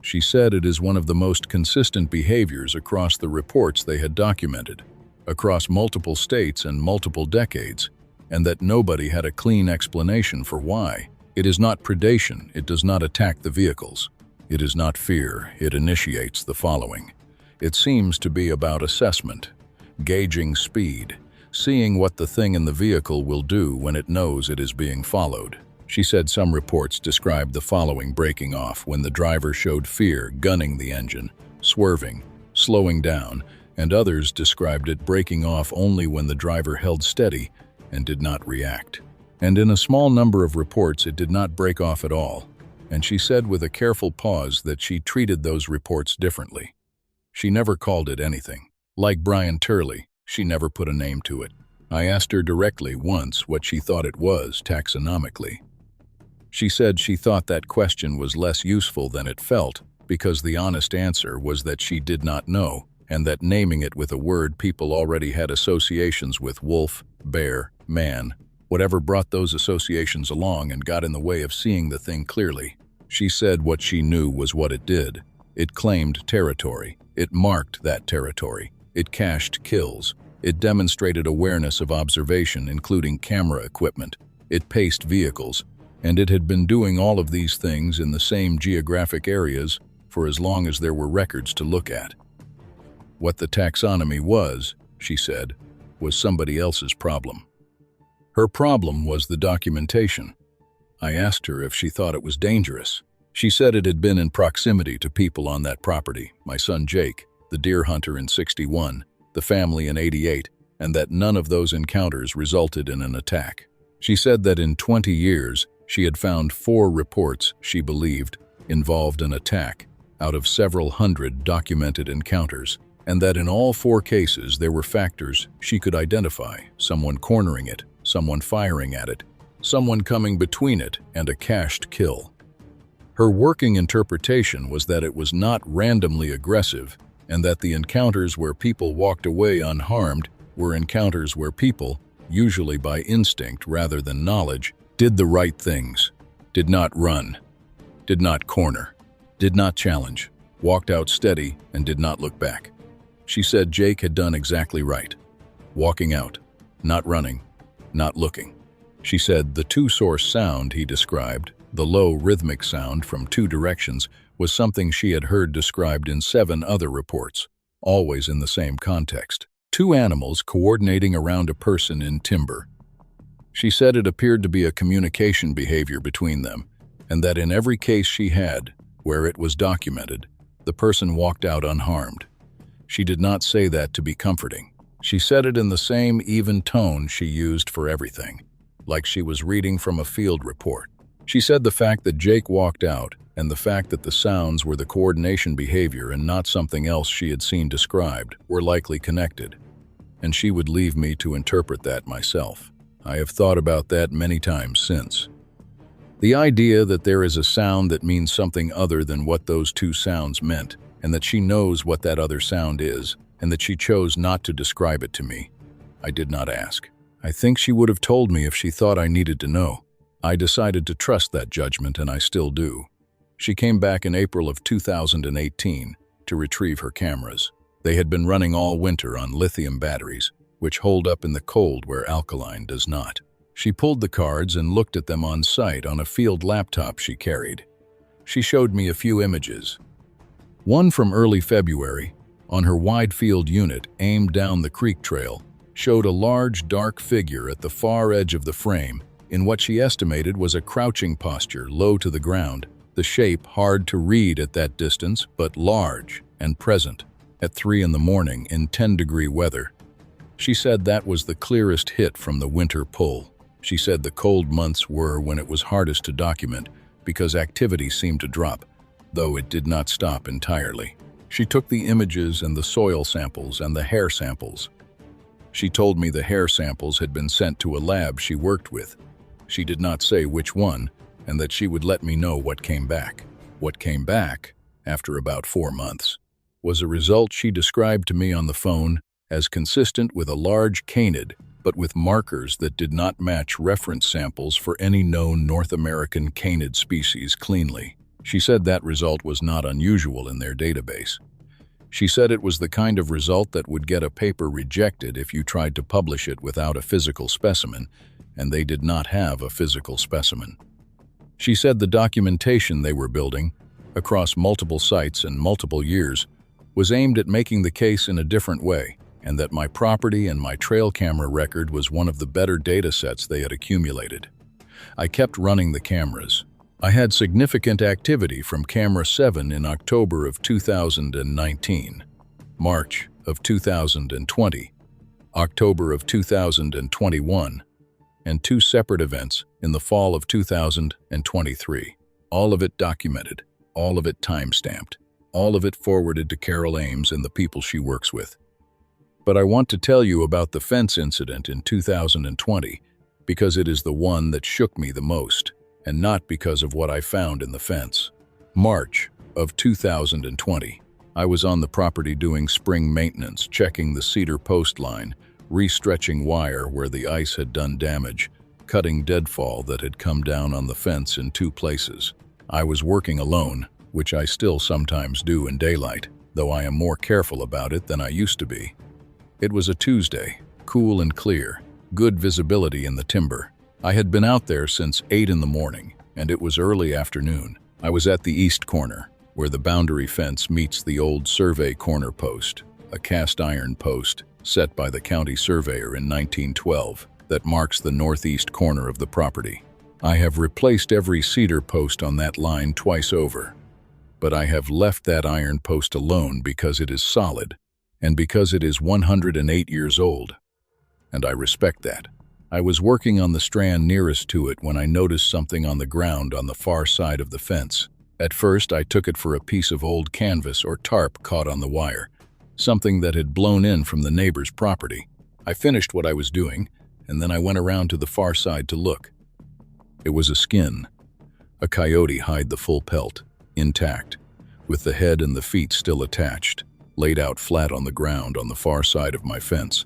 She said it is one of the most consistent behaviors across the reports they had documented, across multiple states and multiple decades, and that nobody had a clean explanation for why. It is not predation, it does not attack the vehicles. It is not fear, it initiates the following. It seems to be about assessment, gauging speed, seeing what the thing in the vehicle will do when it knows it is being followed. She said some reports described the following breaking off when the driver showed fear, gunning the engine, swerving, slowing down, and others described it breaking off only when the driver held steady and did not react. And in a small number of reports it did not break off at all, and she said with a careful pause that she treated those reports differently. She never called it anything. Like Brian Turley, she never put a name to it. I asked her directly once what she thought it was taxonomically. She said she thought that question was less useful than it felt because the honest answer was that she did not know, and that naming it with a word people already had associations with: wolf, bear, man, whatever brought those associations along and got in the way of seeing the thing clearly. She said what she knew was what it did. It claimed territory. It marked that territory. It cached kills. It demonstrated awareness of observation, including camera equipment. It paced vehicles. And it had been doing all of these things in the same geographic areas for as long as there were records to look at. What the taxonomy was, she said, was somebody else's problem. Her problem was the documentation. I asked her if she thought it was dangerous. She said it had been in proximity to people on that property, my son Jake, the deer hunter in '61, the family in '88, and that none of those encounters resulted in an attack. She said that in 20 years, she had found 4 reports she believed involved an attack out of several hundred documented encounters, and that in all 4 cases there were factors she could identify: someone cornering it, someone firing at it, someone coming between it, and a cached kill. Her working interpretation was that it was not randomly aggressive, and that the encounters where people walked away unharmed were encounters where people, usually by instinct rather than knowledge, did the right things, did not run, did not corner, did not challenge, walked out steady, and did not look back. She said Jake had done exactly right, walking out, not running, not looking. She said the two-source sound he described, the low rhythmic sound from 2 directions, was something she had heard described in 7 other reports, always in the same context. 2 animals coordinating around a person in timber. She said it appeared to be a communication behavior between them, and that in every case she had, where it was documented, the person walked out unharmed. She did not say that to be comforting. She said it in the same even tone she used for everything, like she was reading from a field report. She said the fact that Jake walked out and the fact that the sounds were the coordination behavior and not something else she had seen described were likely connected, and she would leave me to interpret that myself. I have thought about that many times since. The idea that there is a sound that means something other than what those 2 sounds meant, and that she knows what that other sound is, and that she chose not to describe it to me. I did not ask. I think she would have told me if she thought I needed to know. I decided to trust that judgment, and I still do. She came back in April of 2018 to retrieve her cameras. They had been running all winter on lithium batteries, which hold up in the cold where alkaline does not. She pulled the cards and looked at them on site on a field laptop she carried. She showed me a few images. One from early February, on her wide field unit aimed down the creek trail, showed a large, dark figure at the far edge of the frame in what she estimated was a crouching posture low to the ground, the shape hard to read at that distance, but large and present, at 3 in the morning in 10-degree weather. She said that was the clearest hit from the winter pull. She said the cold months were when it was hardest to document because activity seemed to drop, though it did not stop entirely. She took the images and the soil samples and the hair samples. She told me the hair samples had been sent to a lab she worked with. She did not say which one, and that she would let me know what came back. What came back, after about 4 months, was a result she described to me on the phone as consistent with a large canid, but with markers that did not match reference samples for any known North American canid species cleanly. She said that result was not unusual in their database. She said it was the kind of result that would get a paper rejected if you tried to publish it without a physical specimen, and they did not have a physical specimen. She said the documentation they were building, across multiple sites and multiple years, was aimed at making the case in a different way, and that my property and my trail camera record was one of the better data sets they had accumulated. I kept running the cameras. I had significant activity from camera 7 in October of 2019, March of 2020, October of 2021, and 2 separate events in the fall of 2023. All of it documented, all of it time-stamped, all of it forwarded to Carol Ames and the people she works with. But I want to tell you about the fence incident in 2020 because it is the one that shook me the most, and not because of what I found in the fence. March of 2020. I was on the property doing spring maintenance, checking the cedar post line, restretching wire where the ice had done damage, cutting deadfall that had come down on the fence in 2 places. I was working alone, which I still sometimes do in daylight, though I am more careful about it than I used to be. It was a Tuesday, cool and clear, good visibility in the timber. I had been out there since 8 in the morning, and it was early afternoon. I was at the east corner, where the boundary fence meets the old survey corner post, a cast iron post set by the county surveyor in 1912 that marks the northeast corner of the property. I have replaced every cedar post on that line twice over, but I have left that iron post alone because it is solid and because it is 108 years old, and I respect that. I was working on the strand nearest to it when I noticed something on the ground on the far side of the fence. At first, I took it for a piece of old canvas or tarp caught on the wire, something that had blown in from the neighbor's property. I finished what I was doing, and then I went around to the far side to look. It was a skin. A coyote hide the full pelt, intact, with the head and the feet still attached, laid out flat on the ground on the far side of my fence.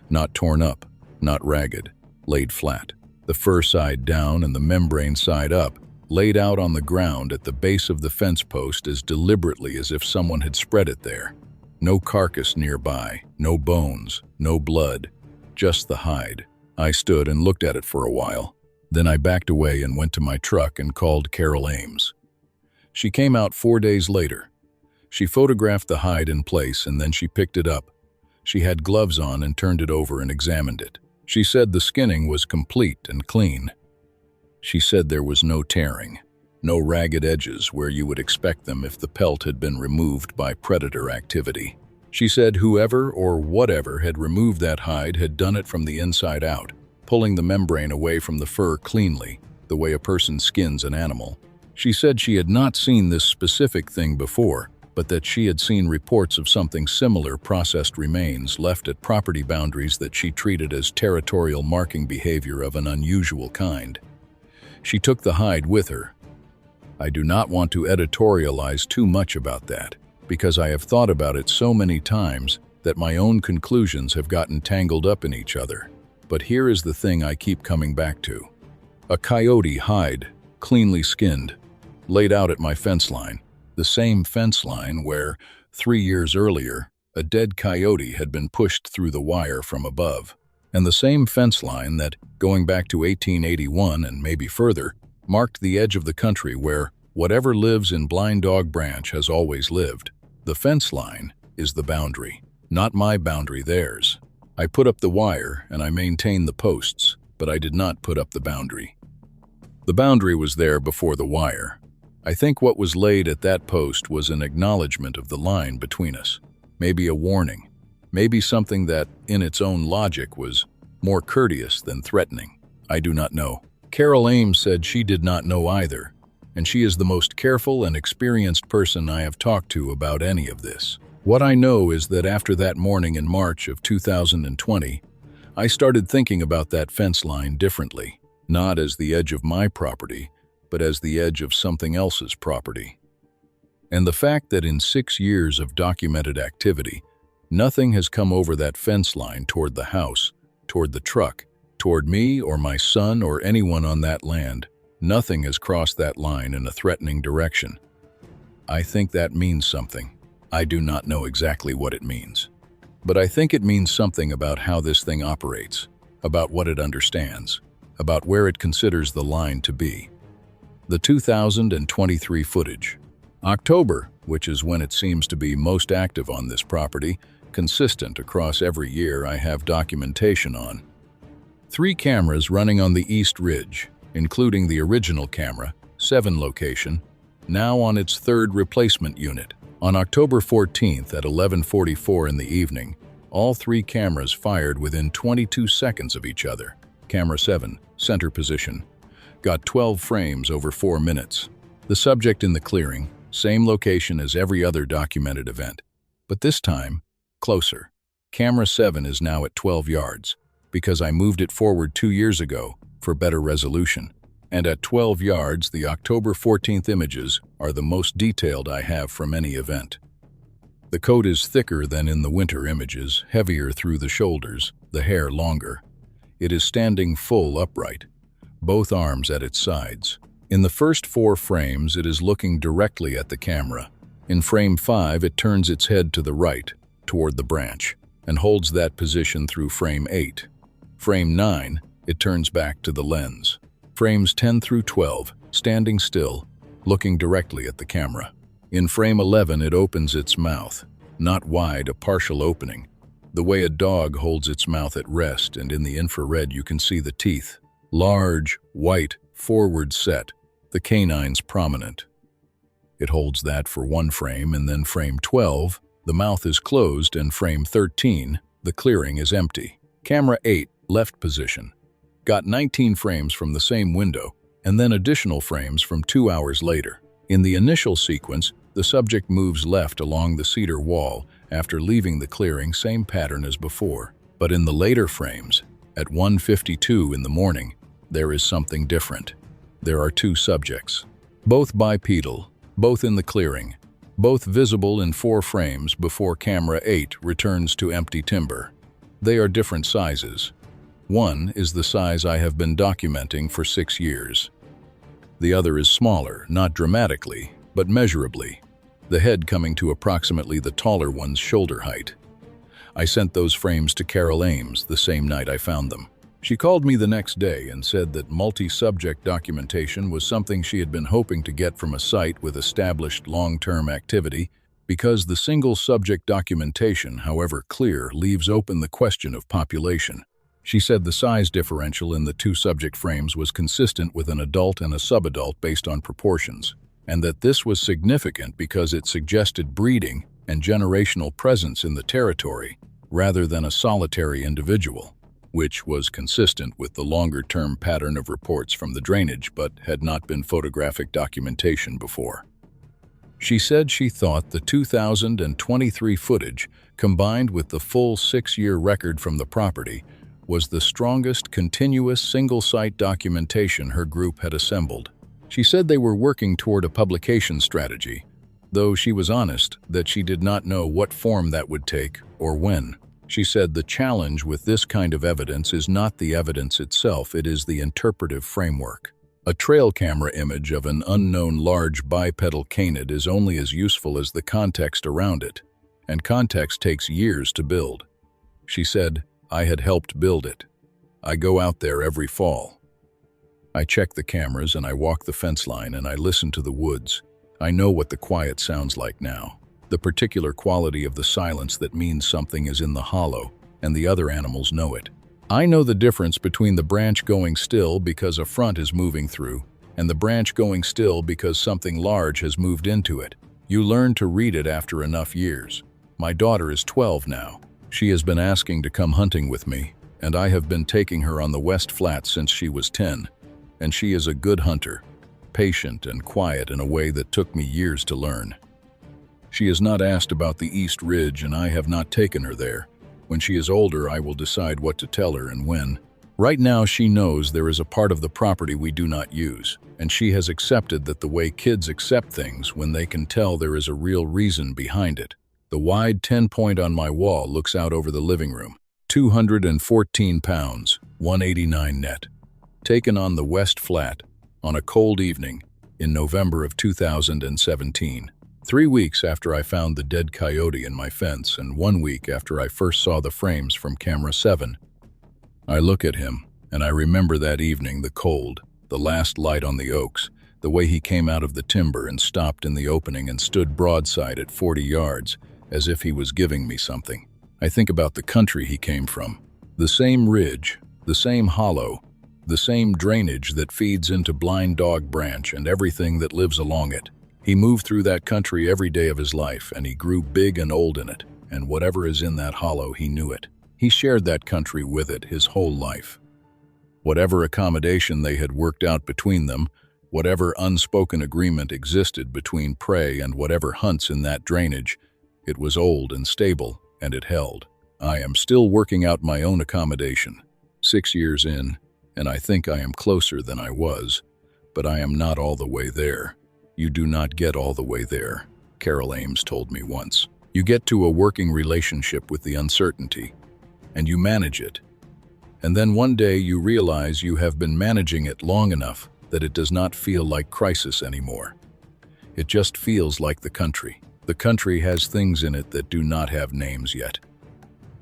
Not torn up, not ragged, laid flat. The fur side down and the membrane side up, laid out on the ground at the base of the fence post as deliberately as if someone had spread it there. No carcass nearby, no bones, no blood, just the hide. I stood and looked at it for a while. Then I backed away and went to my truck and called Carol Ames. She came out 4 days later. She photographed the hide in place and then she picked it up. She had gloves on and turned it over and examined it. She said the skinning was complete and clean. She said there was no tearing, no ragged edges where you would expect them if the pelt had been removed by predator activity. She said whoever or whatever had removed that hide had done it from the inside out, pulling the membrane away from the fur cleanly, the way a person skins an animal. She said she had not seen this specific thing before, but that she had seen reports of something similar processed remains left at property boundaries that she treated as territorial marking behavior of an unusual kind. She took the hide with her. I do not want to editorialize too much about that, because I have thought about it so many times that my own conclusions have gotten tangled up in each other. But here is the thing I keep coming back to. A coyote hide, cleanly skinned, laid out at my fence line, the same fence line where, 3 years earlier, a dead coyote had been pushed through the wire from above, and the same fence line that, going back to 1881 and maybe further, marked the edge of the country where whatever lives in Blind Dog Branch has always lived. The fence line is the boundary, not my boundary, theirs. I put up the wire and I maintained the posts, but I did not put up the boundary. The boundary was there before the wire. I think what was laid at that post was an acknowledgement of the line between us, maybe a warning, maybe something that, in its own logic, was more courteous than threatening. I do not know. Carol Ames said she did not know either, and she is the most careful and experienced person I have talked to about any of this. What I know is that after that morning in March of 2020, I started thinking about that fence line differently, not as the edge of my property, but as the edge of something else's property. And the fact that in 6 years of documented activity, nothing has come over that fence line toward the house, toward the truck, toward me or my son or anyone on that land, nothing has crossed that line in a threatening direction. I think that means something. I do not know exactly what it means, but I think it means something about how this thing operates, about what it understands, about where it considers the line to be. The 2023 footage. October, which is when it seems to be most active on this property, consistent across every year I have documentation on. 3 cameras running on the East Ridge, including the original camera, 7 location, now on its 3rd replacement unit. On October 14th at 11:44 in the evening, all 3 cameras fired within 22 seconds of each other. Camera 7, center position, got 12 frames over 4 minutes. The subject in the clearing, same location as every other documented event, but this time, closer. Camera 7 is now at 12 yards, because I moved it forward 2 years ago for better resolution. And at 12 yards, the October 14th images are the most detailed I have from any event. The coat is thicker than in the winter images, heavier through the shoulders, the hair longer. It is standing full upright, both arms at its sides. In the first 4 frames, it is looking directly at the camera. In frame 5, it turns its head to the right, toward the branch, and holds that position through frame 8. Frame 9, it turns back to the lens. Frames 10 through 12, standing still, looking directly at the camera. In frame 11, it opens its mouth, not wide, a partial opening, the way a dog holds its mouth at rest, and in the infrared you can see the teeth. Large, white, forward set, the canines prominent. It holds that for 1 frame, and then frame 12, the mouth is closed, and frame 13, the clearing is empty. Camera 8, left position. Got 19 frames from the same window, and then additional frames from 2 hours later. In the initial sequence, the subject moves left along the cedar wall after leaving the clearing, same pattern as before. But in the later frames, at 1:52 in the morning, there is something different. There are 2 subjects, both bipedal, both in the clearing, both visible in 4 frames before camera 8 returns to empty timber. They are different sizes. One is the size I have been documenting for 6 years. The other is smaller, not dramatically, but measurably, the head coming to approximately the taller one's shoulder height. I sent those frames to Carol Ames the same night I found them. She called me the next day and said that multi-subject documentation was something she had been hoping to get from a site with established long-term activity, because the single-subject documentation, however clear, leaves open the question of population. She said the size differential in the 2 subject frames was consistent with an adult and a subadult based on proportions, and that this was significant because it suggested breeding and generational presence in the territory rather than a solitary individual, which was consistent with the longer-term pattern of reports from the drainage but had not been photographic documentation before. She said she thought the 2023 footage, combined with the full 6-year record from the property, was the strongest continuous single-site documentation her group had assembled. She said they were working toward a publication strategy, though she was honest that she did not know what form that would take or when. She said the challenge with this kind of evidence is not the evidence itself, it is the interpretive framework. A trail camera image of an unknown large bipedal canid is only as useful as the context around it, and context takes years to build. She said, I had helped build it. I go out there every fall. I check the cameras and I walk the fence line and I listen to the woods. I know what the quiet sounds like now. The particular quality of the silence that means something is in the hollow, and the other animals know it. I know the difference between the branch going still because a front is moving through, and the branch going still because something large has moved into it. You learn to read it after enough years. My daughter is 12 now. She has been asking to come hunting with me, and I have been taking her on the West Flats since she was 10, and she is a good hunter, patient and quiet in a way that took me years to learn. She has not asked about the East Ridge, and I have not taken her there. When she is older, I will decide what to tell her and when. Right now, she knows there is a part of the property we do not use, and she has accepted that the way kids accept things when they can tell there is a real reason behind it. The wide 10-point on my wall looks out over the living room. 214 pounds, 189 net. Taken on the West Flat on a cold evening in November of 2017. 3 weeks after I found the dead coyote in my fence and 1 week after I first saw the frames from camera 7. I look at him and I remember that evening, the cold, the last light on the oaks, the way he came out of the timber and stopped in the opening and stood broadside at 40 yards as if he was giving me something. I think about the country he came from. The same ridge, the same hollow, the same drainage that feeds into Blind Dog Branch and everything that lives along it. He moved through that country every day of his life, and he grew big and old in it, and whatever is in that hollow, he knew it. He shared that country with it his whole life. Whatever accommodation they had worked out between them, whatever unspoken agreement existed between prey and whatever hunts in that drainage, it was old and stable, and it held. I am still working out my own accommodation, 6 years in, and I think I am closer than I was, but I am not all the way there. You do not get all the way there, Carol Ames told me once. You get to a working relationship with the uncertainty, and you manage it. And then one day you realize you have been managing it long enough that it does not feel like crisis anymore. It just feels like the country. The country has things in it that do not have names yet.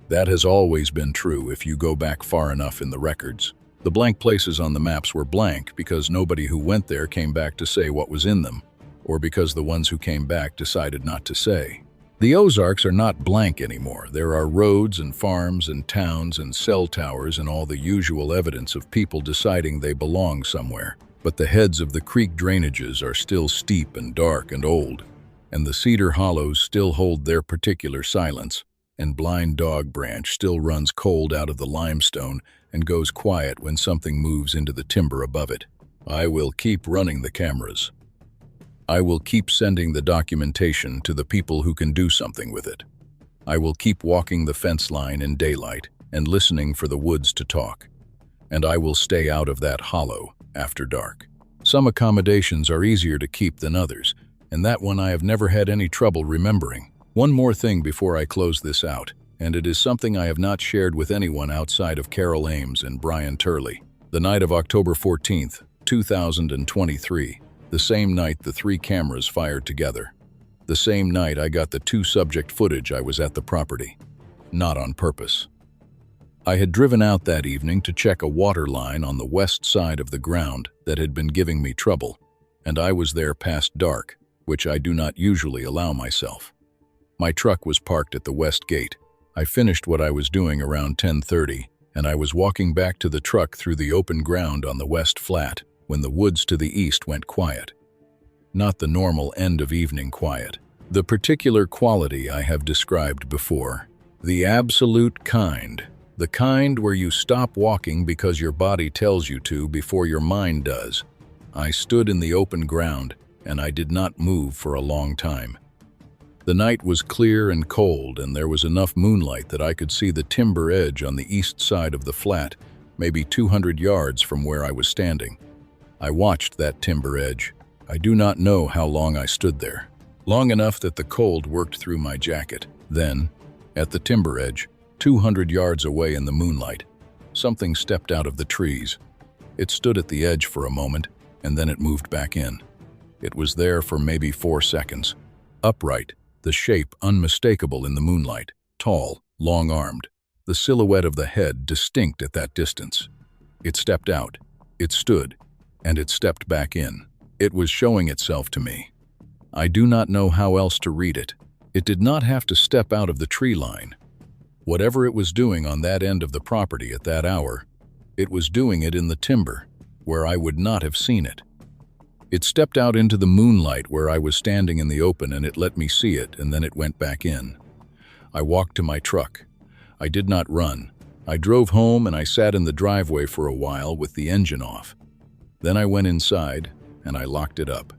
That has always been true if you go back far enough in the records. The blank places on the maps were blank because nobody who went there came back to say what was in them, or because the ones who came back decided not to say. The Ozarks are not blank anymore. There are roads and farms and towns and cell towers and all the usual evidence of people deciding they belong somewhere. But the heads of the creek drainages are still steep and dark and old, and the cedar hollows still hold their particular silence, and Blind Dog Branch still runs cold out of the limestone and goes quiet when something moves into the timber above it. I will keep running the cameras. I will keep sending the documentation to the people who can do something with it. I will keep walking the fence line in daylight and listening for the woods to talk. And I will stay out of that hollow after dark. Some accommodations are easier to keep than others, and that one I have never had any trouble remembering. One more thing before I close this out, and it is something I have not shared with anyone outside of Carol Ames and Brian Turley. The night of October 14th, 2023, the same night the 3 cameras fired together. The same night I got the 2 subject footage I was at the property. Not on purpose. I had driven out that evening to check a water line on the west side of the ground that had been giving me trouble, and I was there past dark, which I do not usually allow myself. My truck was parked at the west gate. I finished what I was doing around 10:30, and I was walking back to the truck through the open ground on the west flat when the woods to the east went quiet. Not the normal end of evening quiet. The particular quality I have described before. The absolute kind. The kind where you stop walking because your body tells you to before your mind does. I stood in the open ground, and I did not move for a long time. The night was clear and cold, and there was enough moonlight that I could see the timber edge on the east side of the flat, maybe 200 yards from where I was standing. I watched that timber edge. I do not know how long I stood there. Long enough that the cold worked through my jacket. Then, at the timber edge, 200 yards away in the moonlight, something stepped out of the trees. It stood at the edge for a moment, and then it moved back in. It was there for maybe 4 seconds. Upright, the shape unmistakable in the moonlight, tall, long-armed, the silhouette of the head distinct at that distance. It stepped out, it stood, and it stepped back in. It was showing itself to me. I do not know how else to read it. It did not have to step out of the tree line. Whatever it was doing on that end of the property at that hour, it was doing it in the timber, where I would not have seen it. It stepped out into the moonlight where I was standing in the open, and it let me see it, and then it went back in. I walked to my truck. I did not run. I drove home and I sat in the driveway for a while with the engine off. Then I went inside and I locked it up.